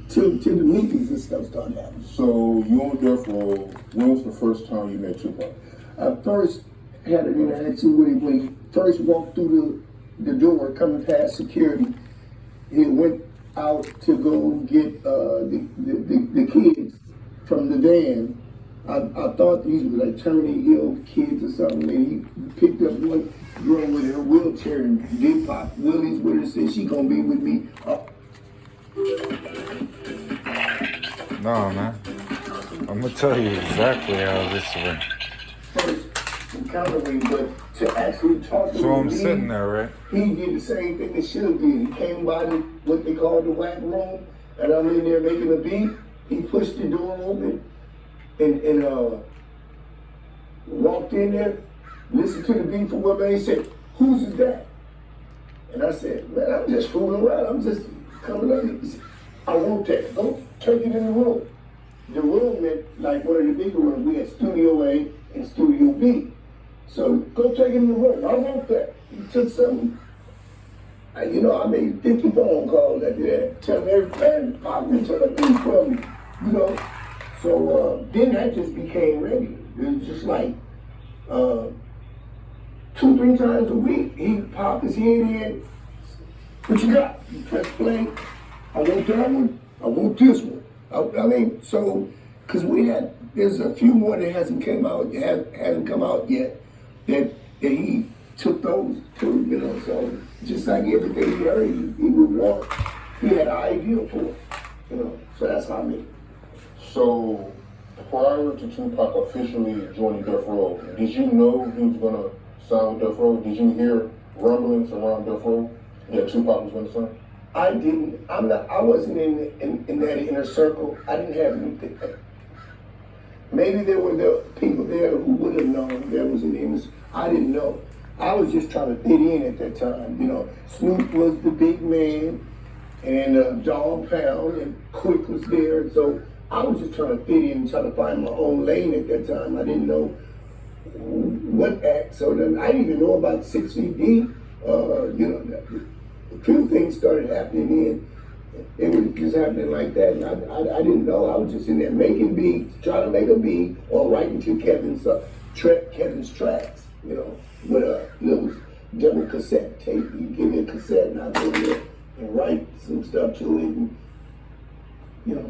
till the meetings and stuff started happening. So you on death row. When was the first time you met Tupac? I first had an interaction with him when he first walked through the door coming past security. He went out to go get the kids from the van. I thought these were like terminally ill kids or something, and he picked up one girl with her wheelchair and did pop willies with her and said she gonna be with me. No, man. I'm gonna tell you exactly how this went. First encounter with him, but to actually talk to him. So I'm sitting there, right? He did the same thing that Suge did. He came by what they call the whack room, and I'm in there making a beat. He pushed the door open and walked in there, listened to the beat for one minute. He said, "Whose is that?" And I said, "Man, I'm just fooling around. I'm just coming up." He said, "I want that. Go take it in the room." The room meant like one of the bigger rooms. We had Studio A and Studio B. So go take it in the room. I want that. He took something. I made 50 phone calls after that, telling every man, "Pop, return a beat from me," So then that just became regular. It was just like 2-3 times a week, he'd pop his head in. "What you got?" You press play. "I want that one. I want this one." Because there's a few more that hasn't come out yet, that he took those too, so just like everything he heard, he would want, he had an idea for it, so that's how I made it. So prior to Tupac officially joining Death Row, did you know he was gonna sign with Death Row? Did you hear rumblings around Death Row that Tupac was gonna sign? I didn't. I wasn't in that inner circle. I didn't have anything. Maybe there were people there who would have known there was an inner. I didn't know. I was just trying to fit in at that time. Snoop was the big man, and Dog Pound and Quick was there, and so I was just trying to fit in and trying to find my own lane at that time. I didn't know what act. So then I didn't even know about 6 Feet Deep. A few things started happening then. It was just happening like that, and I didn't know. I was just in there making beats, trying to make a beat, or writing to Kevin's tracks, with a little double cassette tape. You give me a cassette, and I go there and write some stuff to it, and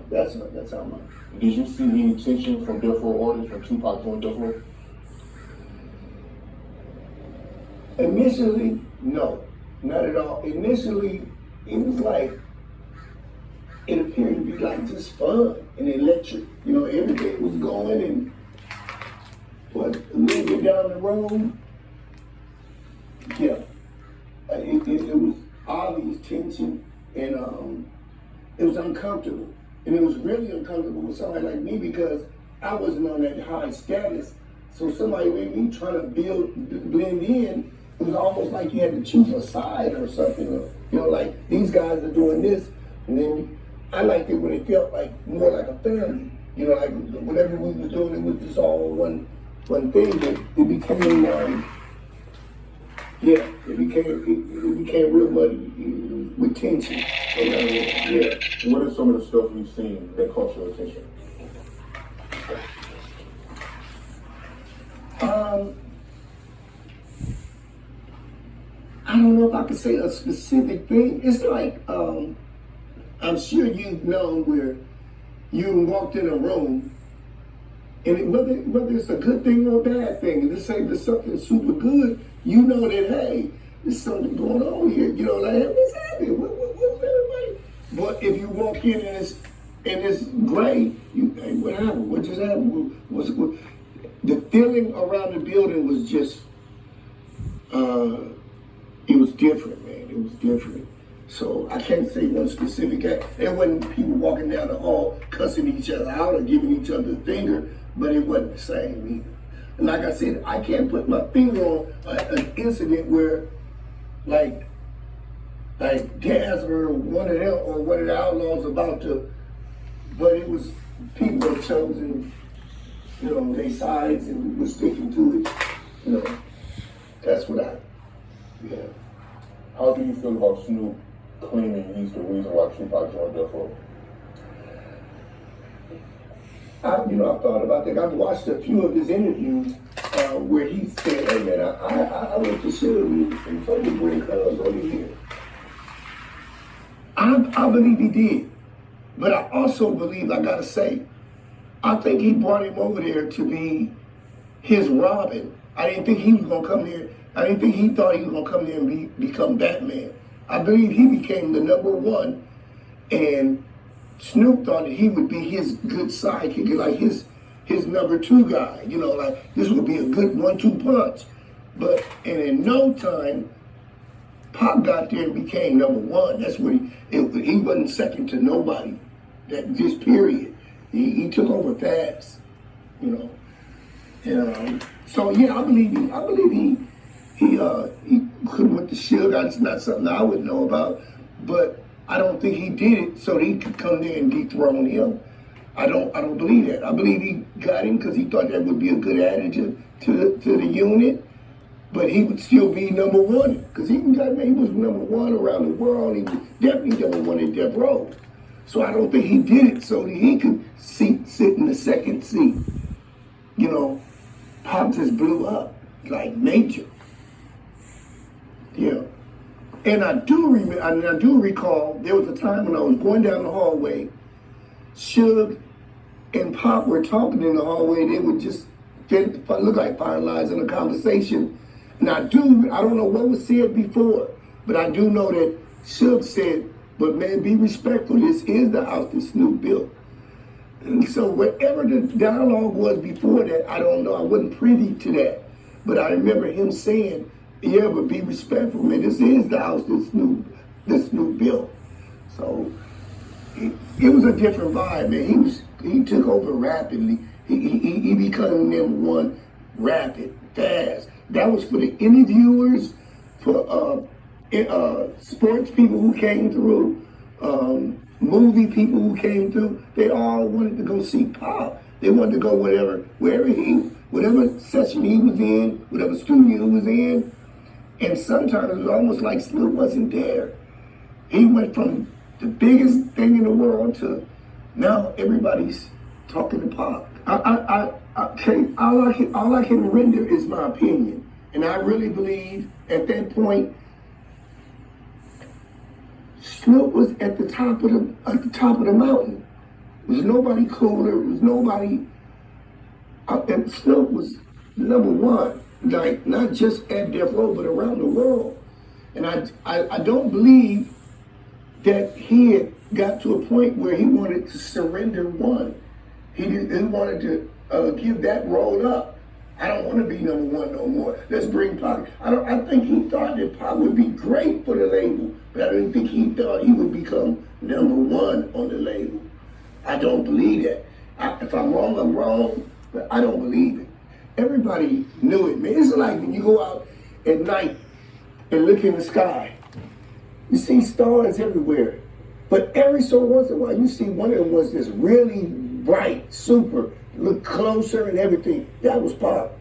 that's how much. Did you see any tension from Death Row artists when Tupac joined Death Row? Initially, no, not at all. Initially, it was like, it appeared to be like just fun and electric. Everything was going, but a little bit down the road, it was obvious tension, and it was uncomfortable. And it was really uncomfortable with somebody like me because I wasn't on that high status. So somebody like me trying to blend in, it was almost like you had to choose a side or something. Like these guys are doing this, and then I liked it when it felt like more like a family. Like whatever we were doing, it was just all one thing. But it became, it became real muddy with tension. So, What is some of the stuff you've seen that caught your attention? I don't know if I could say a specific thing. It's like, I'm sure you've known where you walked in a room, and whether it's a good thing or a bad thing, and this ain't something super good, that, hey, there's something going on here. Like, hey, what's happening? What's everybody? But if you walk in and it's gray, hey, what happened? What just happened? What? The feeling around the building was just, it was different, man. It was different. So I can't say one specific act. There wasn't people walking down the hall cussing each other out or giving each other the finger, but it wasn't the same either. And like I said, I can't put my finger on an incident where, like Daz or one of them or one of the outlaws about to, but it was people had chosen, their sides and were sticking to it. That's what How do you feel about Snoop claiming he's the reason why Tupac joined Death Row? I've thought about that. I've watched a few of his interviews where he said, "Hey man, I went to Suge and told him to bring Cuz over here." I believe he did, but I also believe, I gotta say, I think he brought him over there to be his Robin. I didn't think he was gonna come there. I didn't think he thought he was gonna come there and become Batman. I believe he became the number one, and Snoop thought that he would be his good sidekick, like his number two guy. Like this would be a good 1-2 punch. But in no time, Pop got there and became number one. That's what he wasn't second to nobody. This period, he took over fast. So yeah, I believe he could have went to Suge. That's not something I would know about, but I don't think he did it so that he could come there and dethrone him. I don't believe that. I believe he got him because he thought that would be a good additive to the unit, but he would still be number one because he was number one around the world. He was definitely number one in Death Row. So I don't think he did it so that he could sit in the second seat. Pop just blew up like major. Yeah. And I do recall there was a time when I was going down the hallway, Suge and Pop were talking in the hallway. They would just look like finalizing a conversation. And I don't know what was said before, but I do know that Suge said, "But man, be respectful. This is the house that Snoop built." And so whatever the dialogue was before that, I don't know. I wasn't privy to that. But I remember him saying, "Yeah, but be respectful, man. This is the house that Snoop built." So it was a different vibe, man. He took over rapidly. He became number one rapid, fast. That was for the interviewers, for sports people who came through, movie people who came through. They all wanted to go see Pop. They wanted to go whatever session he was in, whatever studio he was in. And sometimes it was almost like Snoop wasn't there. He went from the biggest thing in the world to now everybody's talking to Pop. All I can render is my opinion. And I really believe at that point, Snoop was at the top of the mountain. There was nobody cooler. There was nobody. And Snoop was number one, like not just at Death Row, but around the world. And I don't believe that he had got to a point where he wanted to surrender one. He wanted to give that role up. I don't want to be number one no more. Let's bring Pac. I think he thought that Pac would be great for the label, but I didn't think he thought he would become number one on the label. I don't believe that. If I'm wrong, I'm wrong, but I don't believe it. Everybody knew it, man. It's like when you go out at night and look in the sky. You see stars everywhere, but every so once in a while you see one of the ones that's really bright, super, look closer and everything. That was Pop.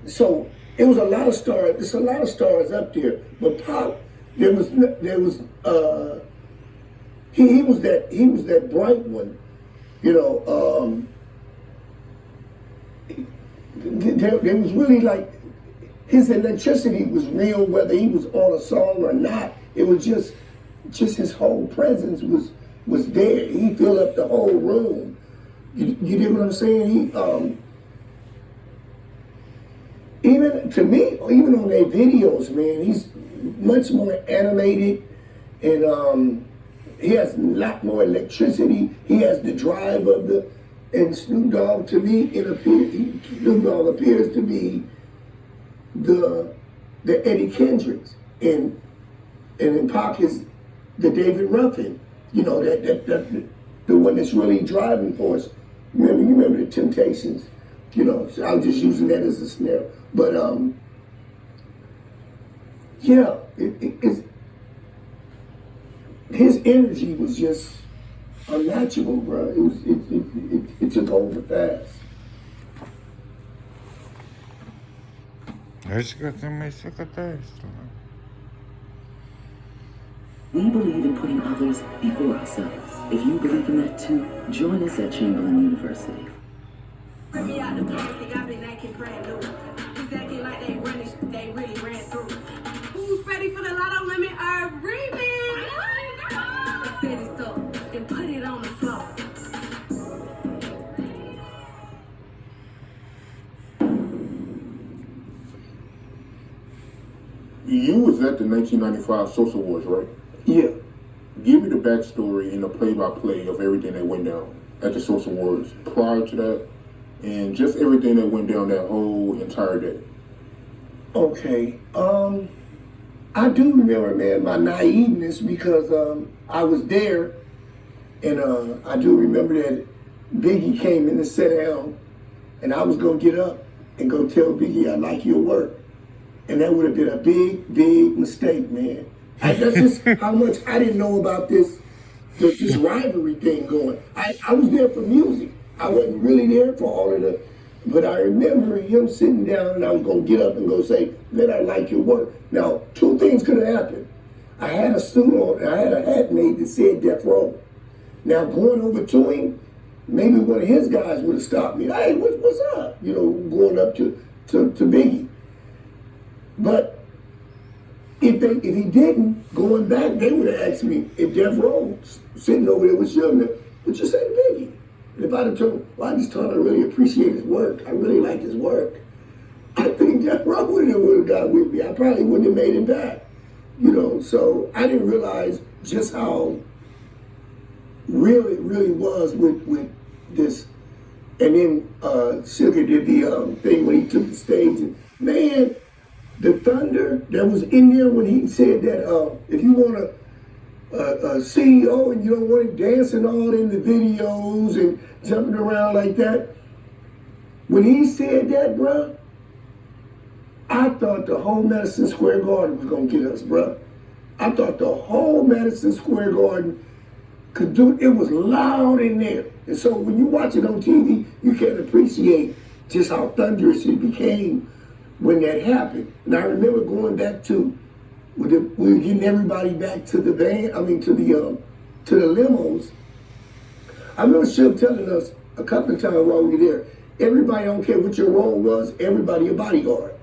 So it was a lot of stars. There's a lot of stars up there, but Pop, he was that bright one, There was really like his electricity was real, whether he was on a song or not. It was just his whole presence was there. He filled up the whole room. You get what I'm saying? Even to me, even on their videos, man, he's much more animated, and he has a lot more electricity. He has the drive of and Snoop Dogg, to me, Snoop Dogg appears to be the Eddie Kendricks, and in Pac is the David Ruffin. The one that's really driving for us. You remember the Temptations? So I was just using that as a snare. But yeah, it's his energy was just unmatchable, bro. It took over fast. Esse que eu também sou catarista. We believe in putting others before ourselves. If you believe in that too, join us at Chamberlain University. Bring me out the plastic, I've been acting brand new. Just acting like they running, they really ran through. Who's ready for the Lotto Limit remix? Set it up and put it on the floor. You was at the 1995 Source Awards, right? Yeah. Give me the backstory and the play-by-play of everything that went down at the Source Awards prior to that, and just everything that went down that whole entire day. Okay. I do remember, man, my naiveness because I was there, and I do remember that Biggie came in and sat down, and I was gonna get up and go tell Biggie I like your work, and that would have been a big, big mistake, man. That's just how much I didn't know about this rivalry thing going. I was there for music. I wasn't really there for all of the, but I remember him sitting down and I was gonna get up and go say, man, I like your work. Now, two things could have happened. I had a suit on, I had a hat made that said Death Row. Now, going over to him, maybe one of his guys would have stopped me. Hey, what's up? You know, going up to Biggie. But if he didn't, going back, they would have asked me if Death Row sitting over there with Sugar, what you say to Biggie? And if I'd have told him, well, I just told him I really appreciate his work. I really like his work. I think Death Row would have got with me. I probably wouldn't have made it back. You know, so I didn't realize just how real it really was with this. And then Sugar did the thing when he took the stage. And man, the thunder that was in there when he said that if you want a CEO and you don't want him dancing all in the videos and jumping around like that, when he said that, bruh, I thought the whole Madison Square Garden was gonna get us, bruh. I thought the whole Madison Square Garden could do it. It was loud in there. And so when you watch it on TV, you can't appreciate just how thunderous it became when that happened. And I remember going back to, we were getting everybody back to the van, to the limos. I remember Shug telling us a couple of times while we were there, everybody, don't care what your role was, everybody a bodyguard.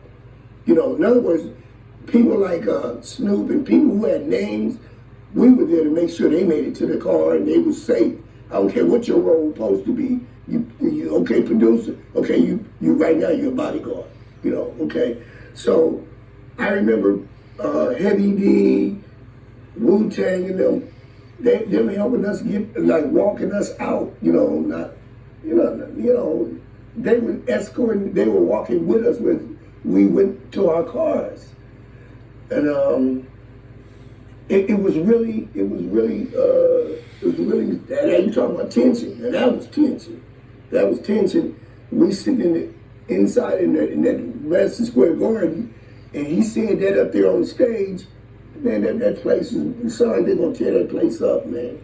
You know, in other words, people like Snoop and people who had names, we were there to make sure they made it to the car and they were safe. I don't care what your role was supposed to be. You okay, producer? Okay, you right now you're a bodyguard. You know, okay. So I remember Heavy D, Wu-Tang and them, they were helping us get, like walking us out, they were escorting, they were walking with us when we went to our cars. And it was really, that you talking about tension, and that was tension. That was tension. We sitting inside in that Madison Square Garden, and he said that up there on the stage, man, that place is, sorry, they're gonna tear that place up, man.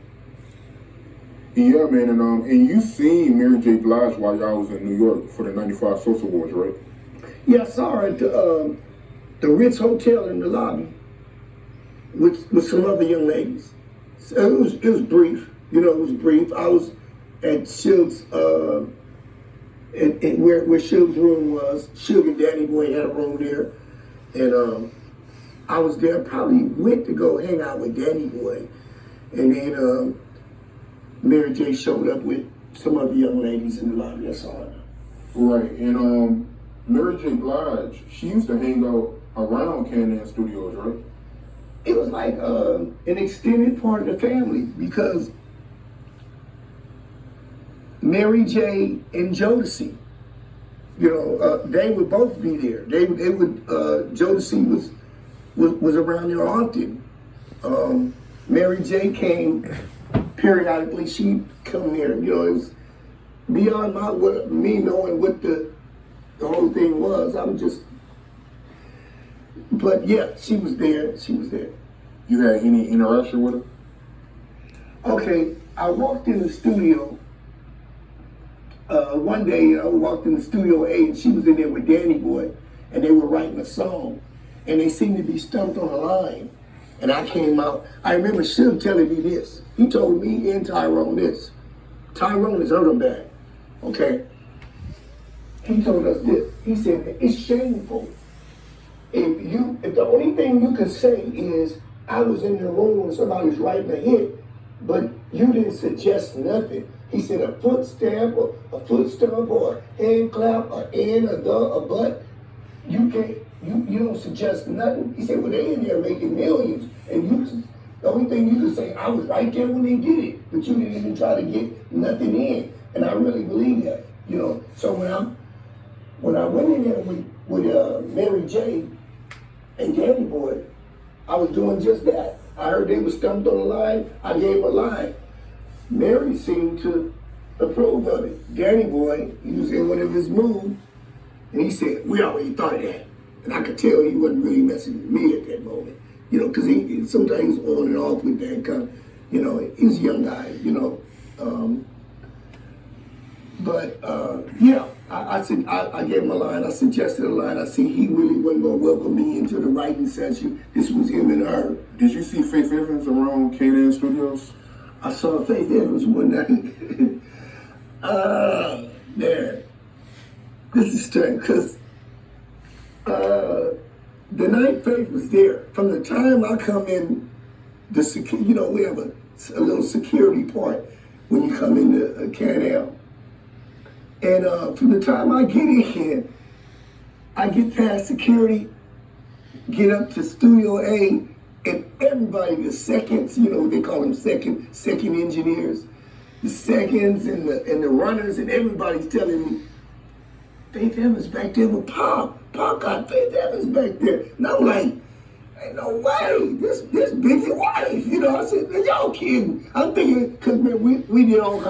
Yeah, man, and you seen Mary J. Blige while y'all was in New York for the 95 Source Awards, right? Yeah, I saw her at the Ritz Hotel in the lobby with some other young ladies. So it was brief, it was brief. I was at Shug's, where Shug's room was. Shug and Danny Boy had a room there. And I was there, probably went to go hang out with Danny Boy. And then Mary J showed up with some other young ladies in the lobby. That's all. Right, and Mary J. Blige, she used to hang out around Can-Am Studios, right? It was like an extended part of the family because Mary J. and Jodeci, they would both be there. They would Jodeci was around there often. Mary J. came periodically. She'd come there. It was beyond me knowing what the whole thing was. But yeah, she was there. She was there. You had any interaction with her? Okay, I walked in the studio. One day, I walked in the Studio A, and she was in there with Danny Boy, and they were writing a song, and they seemed to be stumped on a line. And I came out. I remember Shib telling me this. He told me and Tyrone this. Tyrone is hurt him bad. Okay? He told us this. He said, it's shameful. If the only thing you could say is, I was in the room when somebody was writing a hit, but you didn't suggest nothing. He said a foot stamp or a foot stomp or a hand clap, a and, a the, a but. You can't, you don't suggest nothing. He said, well, they in there making millions. And the only thing you could say, I was right there when they did it, but you didn't even try to get nothing in. And I really believe that, you know. So when I went in there with Mary J. and Danny Boy, I was doing just that. I heard they were stumped on the line. I gave a line. Mary seemed to approve of it. Danny Boy, he was in one of his moves, and he said, we already thought of that. And I could tell he wasn't really messing with me at that moment. You know, because he sometimes on and off with that kind of, you know, he's a young guy, you know. Yeah, I said, I gave him a line. I suggested a line. I said he really wasn't going to welcome me into the writing session. This was him and her. Did you see Faith Evans around K&N Studios? I saw Faith Evans one night. Man, this is strange because the night Faith was there, from the time I come in, you know, we have a little security part when you come into K&L. And from the time I get in, I get past security, get up to Studio A, and everybody, the seconds, you know, they call them second engineers, the seconds and the runners, and everybody's telling me, Faith Evans back there with Pop. Pop got Faith Evans back there. And I'm like, ain't no way, this Biggie wife. You know, I said, y'all kidding. I'm thinking, because we did all kinds